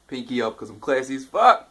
Pinky up because I'm classy as fuck.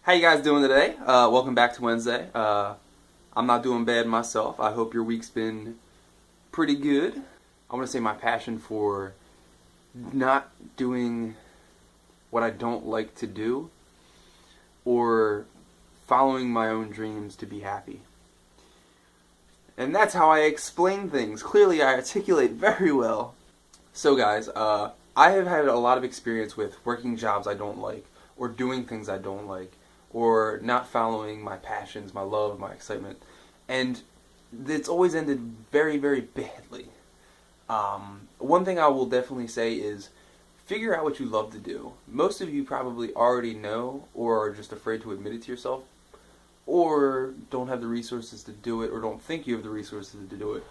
How you guys doing today? Welcome back to Wednesday. I'm not doing bad myself. I hope your week's been pretty good. I want to say my passion for not doing what I don't like to do or following my own dreams to be happy. And that's how I explain things. Clearly I articulate very well. So guys, I have had a lot of experience with working jobs I don't like, or doing things I don't like, or not following my passions, my love, my excitement. And it's always ended very, very badly. One thing I will definitely say is figure out what you love to do. Most of you probably already know or are just afraid to admit it to yourself, or don't have the resources to do it, or don't think you have the resources to do it.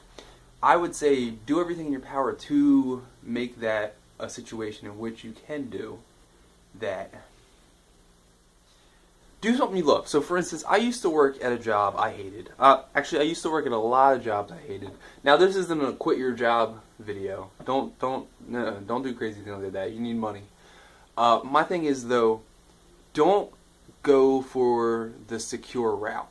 I would say do everything in your power to make that a situation in which you can do that. Do something you love. So for instance, I used to work at a job I hated. Actually, I used to work at a lot of jobs I hated. Now this isn't a quit your job video. Don't do crazy things like that. You need money. My thing is though, don't go for the secure route.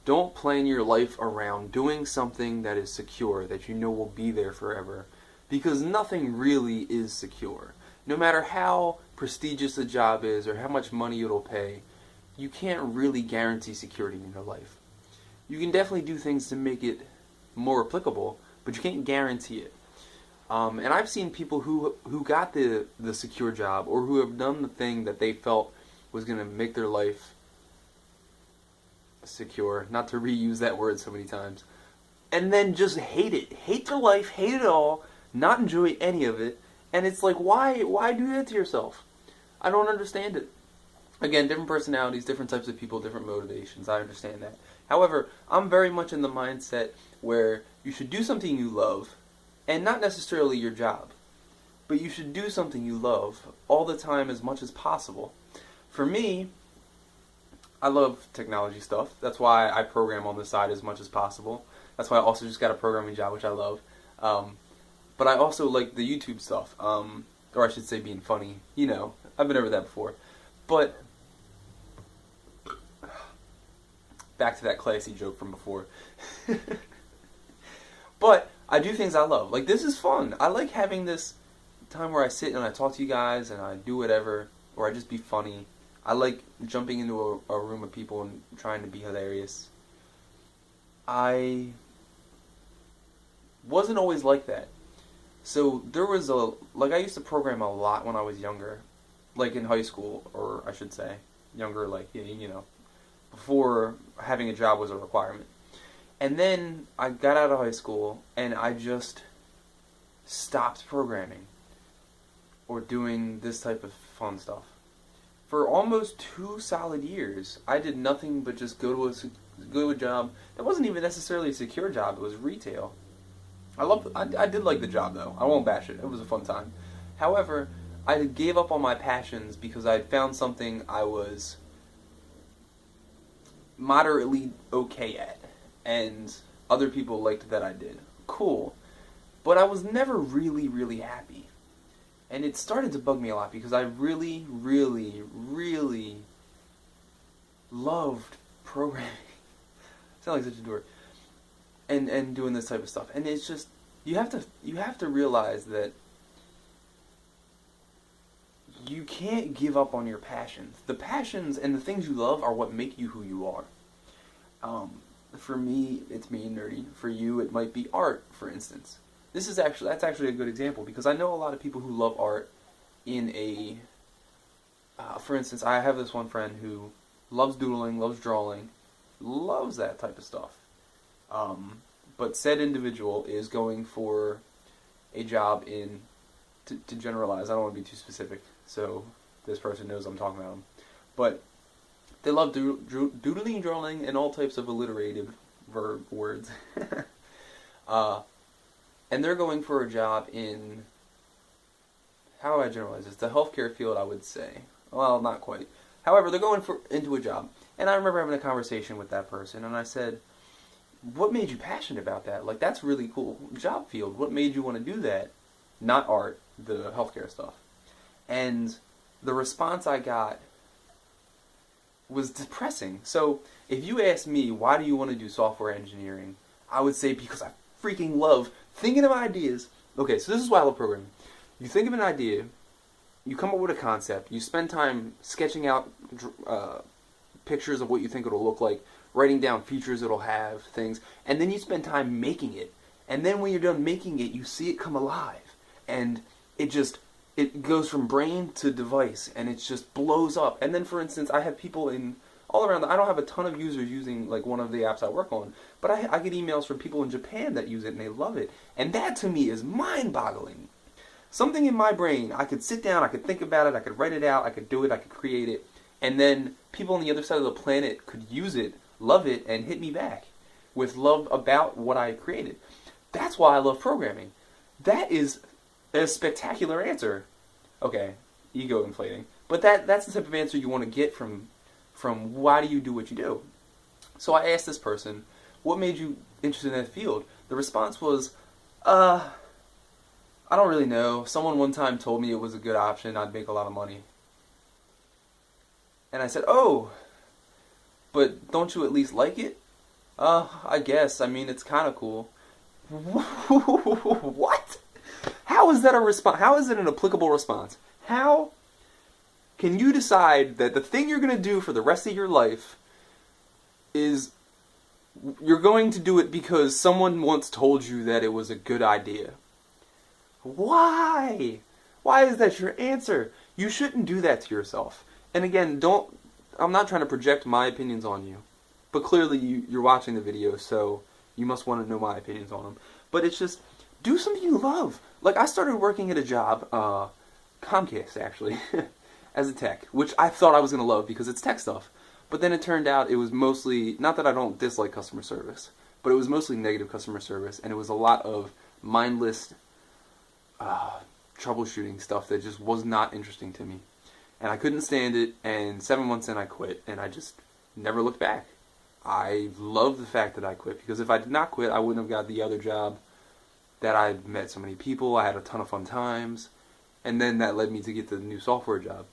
Don't plan your life around doing something that is secure, that you know will be there forever, because nothing really is secure. No matter how prestigious a job is or how much money it'll pay, you can't really guarantee security in your life. You can definitely do things to make it more applicable, but you can't guarantee it. And I've seen people who got the secure job, or who have done the thing that they felt was going to make their life secure, not to reuse that word so many times, and then just hate it. Hate their life, hate it all, not enjoy any of it, and it's like, why do that to yourself? I don't understand it. Again, different personalities, different types of people, different motivations, I understand that. However, I'm very much in the mindset where you should do something you love, and not necessarily your job, but you should do something you love all the time as much as possible. For me, I love technology stuff. That's why I program on the side as much as possible. That's why I also just got a programming job, which I love. But I also like the YouTube stuff, or I should say being funny. You know, I've been over that before. But back to that classy joke from before. But I do things I love. Like, this is fun. I like having this time where I sit and I talk to you guys and I do whatever, or I just be funny. I like jumping into a room of people and trying to be hilarious. I wasn't always like that. So there was I used to program a lot when I was younger, like in high school, or I should say younger, like, you know, before having a job was a requirement. And then I got out of high school and I just stopped programming or doing this type of fun stuff. For almost 2 solid years, I did nothing but just go to a job that wasn't even necessarily a secure job. It was retail. I did like the job though. I won't bash it. It was a fun time. However, I gave up on my passions because I had found something I was moderately okay at, and other people liked that I did. Cool. But I was never really, really happy. And it started to bug me a lot because I really, really, really loved programming. I sound like such a dork. And doing this type of stuff. And it's just, you have to realize that you can't give up on your passions. The passions and the things you love are what make you who you are. For me, it's being nerdy. For you, it might be art, for instance. That's actually a good example, because I know a lot of people who love art in a, for instance, I have this one friend who loves doodling, loves drawing, loves that type of stuff. But said individual is going for a job in, to generalize, I don't want to be too specific, so this person knows I'm talking about them. But they love doodling, drawing, and all types of alliterative words. And they're going for a job in, how do I generalize this? The healthcare field, I would say. Well, not quite. However, they're going into a job. And I remember having a conversation with that person, and I said, what made you passionate about that? Like, that's really cool job field. What made you want to do that? not art, the healthcare stuff. And the response I got was depressing. So if you ask me, why do you want to do software engineering? I would say because I freaking love thinking of ideas. Okay, so this is why I love programming. You think of an idea, you come up with a concept, you spend time sketching out pictures of what you think it'll look like, writing down features it'll have, things, and then you spend time making it. And then when you're done making it, you see it come alive. And it goes from brain to device, and it just blows up. And then, for instance, I have people in all around. I don't have a ton of users using like one of the apps I work on, but I get emails from people in Japan that use it and they love it. And that to me is mind-boggling. Something in my brain, I could sit down, I could think about it, I could write it out, I could do it, I could create it, and then people on the other side of the planet could use it, love it, and hit me back with love about what I created. That's why I love programming. That is a spectacular answer. Okay, ego inflating. But that's the type of answer you want to get from why do you do what you do. So I asked this person, what made you interested in that field? The response was, I don't really know. Someone one time told me it was a good option, I'd make a lot of money. And I said, oh, but don't you at least like it? I guess. I mean, it's kind of cool. What? How is that a response? How is it an applicable response? How can you decide that the thing you're going to do for the rest of your life is you're going to do it because someone once told you that it was a good idea? Why? Why is that your answer? You shouldn't do that to yourself. And again, I'm not trying to project my opinions on you, but clearly you're watching the video, so you must want to know my opinions on them. But it's just, do something you love. Like, I started working at a job, Comcast actually, as a tech, which I thought I was going to love because it's tech stuff. But then it turned out it was mostly, not that I don't dislike customer service, but it was mostly negative customer service, and it was a lot of mindless troubleshooting stuff that just was not interesting to me. And I couldn't stand it, and 7 months in I quit, and I just never looked back. I love the fact that I quit, because if I did not quit, I wouldn't have got the other job that I met so many people, I had a ton of fun times, and then that led me to get the new software job.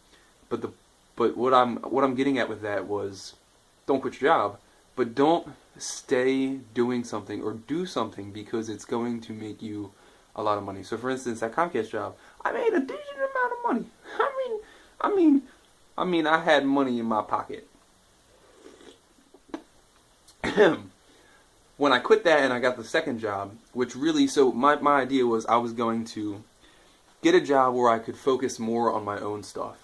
But what I'm getting at with that was, don't quit your job, but don't stay doing something or do something because it's going to make you a lot of money. So for instance, that Comcast job, I made a decent amount of money. I mean, I had money in my pocket. When I quit that and I got the second job, which really, so my idea was I was going to get a job where I could focus more on my own stuff.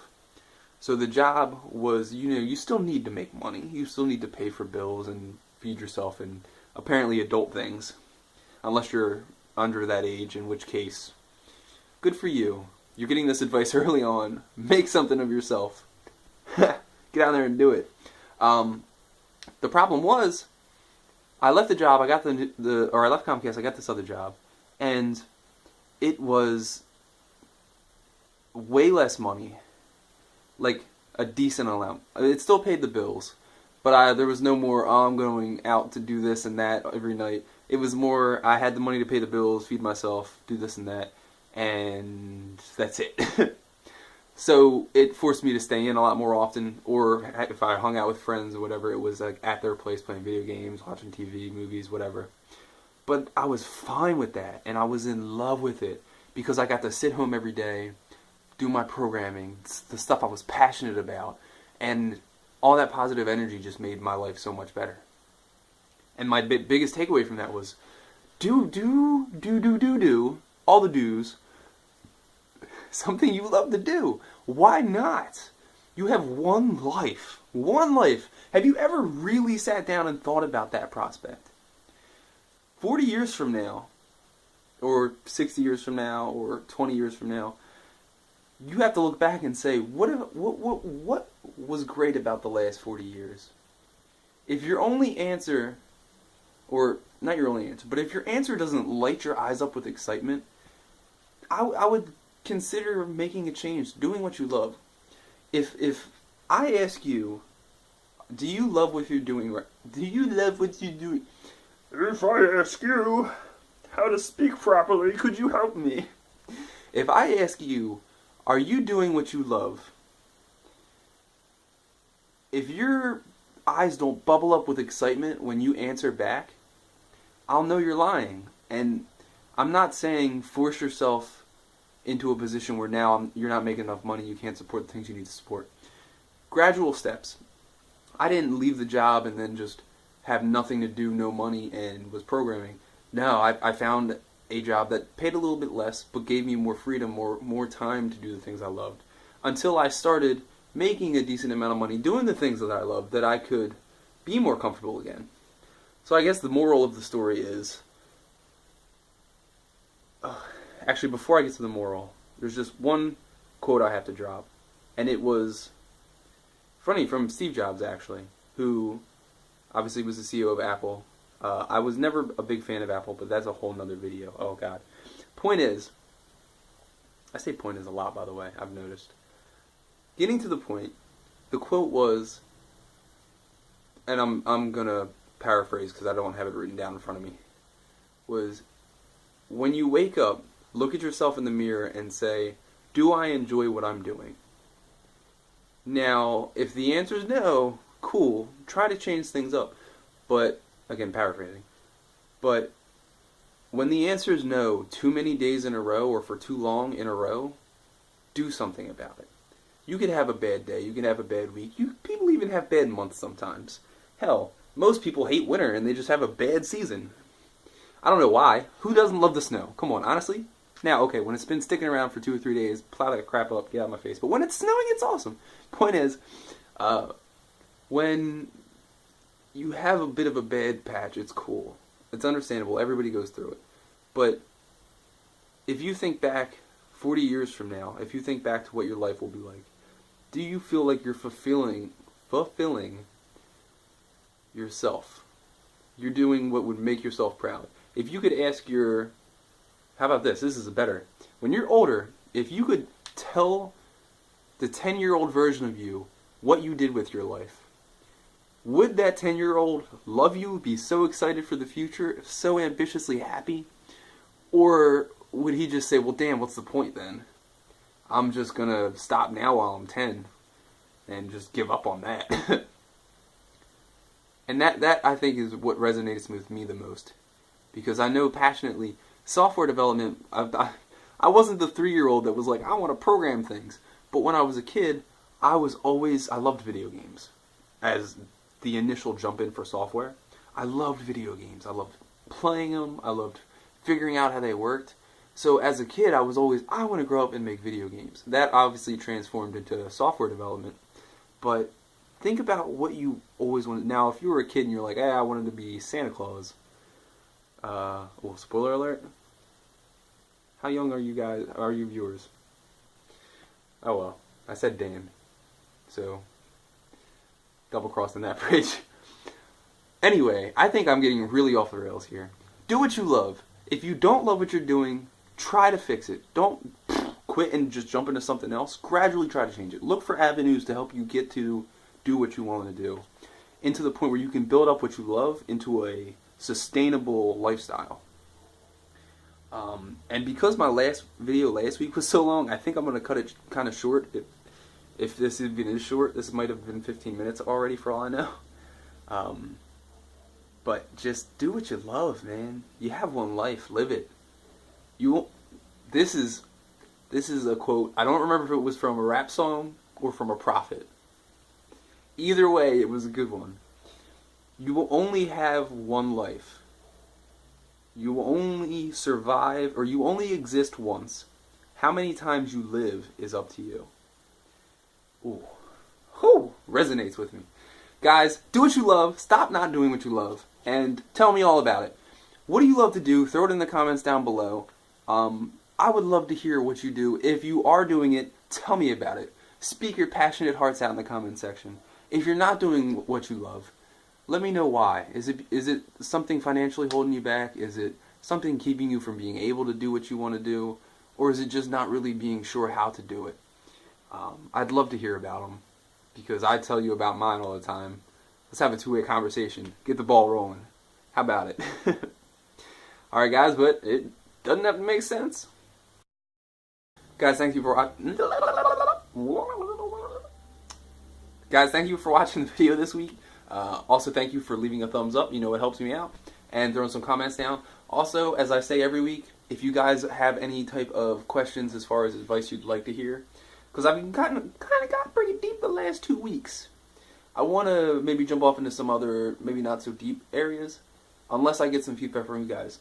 So the job was, you still need to make money. You still need to pay for bills and feed yourself and apparently adult things. Unless you're under that age, in which case, good for you. You're getting this advice early on. Make something of yourself. Get out there and do it. The problem was, I left the job, I got I left Comcast, I got this other job, and it was way less money, like a decent amount. It still paid the bills, but there was no more, I'm going out to do this and that every night. It was more, I had the money to pay the bills, feed myself, do this and that, and that's it. So it forced me to stay in a lot more often, or if I hung out with friends or whatever, it was like at their place playing video games, watching TV, movies, whatever. But I was fine with that, and I was in love with it, because I got to sit home every day, do my programming, the stuff I was passionate about, and all that positive energy just made my life so much better. And my biggest takeaway from that was, do all the do's, something you love to do. Why not? You have one life. One life. Have you ever really sat down and thought about that prospect? 40 years from now, or 60 years from now, or 20 years from now, you have to look back and say, what was great about the last 40 years? If your only answer, or not your only answer, but if your answer doesn't light your eyes up with excitement, I would consider making a change, doing what you love. If I ask you, do you love what you're doing right? Do you love what you're doing? If I ask you how to speak properly, could you help me? If I ask you, are you doing what you love? If your eyes don't bubble up with excitement when you answer back, I'll know you're lying. And I'm not saying force yourself into a position where now you're not making enough money, you can't support the things you need to support. Gradual steps. I didn't leave the job and then just have nothing to do, no money, and was programming. No, I found a job that paid a little bit less, but gave me more freedom, more time to do the things I loved. Until I started making a decent amount of money, doing the things that I loved, that I could be more comfortable again. So I guess the moral of the story is, actually before I get to the moral, there's just one quote I have to drop. And it was funny, from Steve Jobs, actually, who obviously was the CEO of Apple. I was never a big fan of Apple, but that's a whole nother video. Oh, God. Point is, I say point is a lot, by the way, I've noticed. Getting to the point, the quote was, and I'm going to paraphrase because I don't have it written down in front of me, was, when you wake up, look at yourself in the mirror and say, do I enjoy what I'm doing? Now, if the answer is no, cool, try to change things up. But, again, paraphrasing, but when the answer is no, too many days in a row or for too long in a row, do something about it. You could have a bad day, you can have a bad week, people even have bad months sometimes. Hell, most people hate winter and they just have a bad season. I don't know why. Who doesn't love the snow? Come on, honestly. Now, okay, when it's been sticking around for 2 or 3 days, plow that crap up, get out of my face. But when it's snowing, it's awesome. Point is, when you have a bit of a bad patch, it's cool. It's understandable. Everybody goes through it. But if you think back 40 years from now, if you think back to what your life will be like, do you feel like you're fulfilling yourself? You're doing what would make yourself proud. If you could ask your, how about this? This is a better. When you're older, if you could tell the 10-year-old version of you what you did with your life, would that 10-year-old love you, be so excited for the future, so ambitiously happy? Or would he just say, well, damn, what's the point then? I'm just going to stop now while I'm 10 and just give up on that. And that I think is what resonates with me the most. Because I know passionately, software development, I wasn't the 3-year-old that was like, I want to program things. But when I was a kid, I loved video games. As the initial jump in for software, I loved video games. I loved playing them. I loved figuring out how they worked. So as a kid, I was always, I want to grow up and make video games. That obviously transformed into software development. But think about what you always wanted. Now, if you were a kid and you're like, hey, I wanted to be Santa Claus. Well, spoiler alert. How young are you guys? Are you viewers? Oh well, I said damn. So, double crossing that bridge. Anyway, I think I'm getting really off the rails here. Do what you love. If you don't love what you're doing, try to fix it. Don't quit and just jump into something else. Gradually try to change it. Look for avenues to help you get to do what you want to do, into the point where you can build up what you love into a sustainable lifestyle. And because my last video last week was so long, I think I'm going to cut it kind of short. If this even is short, this might have been 15 minutes already for all I know. But just do what you love, man. You have one life, live it. This is a quote. I don't remember if it was from a rap song or from a prophet. Either way, it was a good one. You will only have one life. You will only survive, or you only exist once. How many times you live is up to you. Ooh. Whew, resonates with me. Guys, do what you love. Stop not doing what you love. And tell me all about it. What do you love to do? Throw it in the comments down below. I would love to hear what you do. If you are doing it, tell me about it. Speak your passionate hearts out in the comment section. If you're not doing what you love, let me know why. Is it something financially holding you back? Is it something keeping you from being able to do what you want to do? Or is it just not really being sure how to do it? I'd love to hear about them, because I tell you about mine all the time. Let's have a two-way conversation. Get the ball rolling. How about it? Alright guys, but it doesn't have to make sense. Guys, thank you for Guys, thank you for watching the video this week. Also, thank you for leaving a thumbs up. You know, it helps me out. And throwing some comments down. Also, as I say every week, if you guys have any type of questions as far as advice you'd like to hear, because I've kind of got pretty deep the last 2 weeks. I want to maybe jump off into some other, maybe not so deep areas, unless I get some feedback from you guys.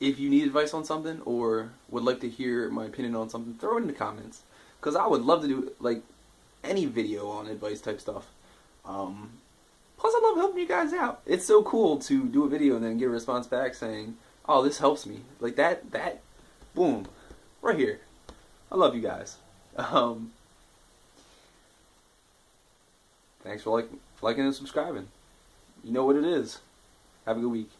If you need advice on something or would like to hear my opinion on something, throw it in the comments. Because I would love to do, like, any video on advice type stuff. Plus, I love helping you guys out. It's so cool to do a video and then get a response back saying, oh, this helps me. Like that, boom, right here. I love you guys. Thanks for liking and subscribing. You know what it is. Have a good week.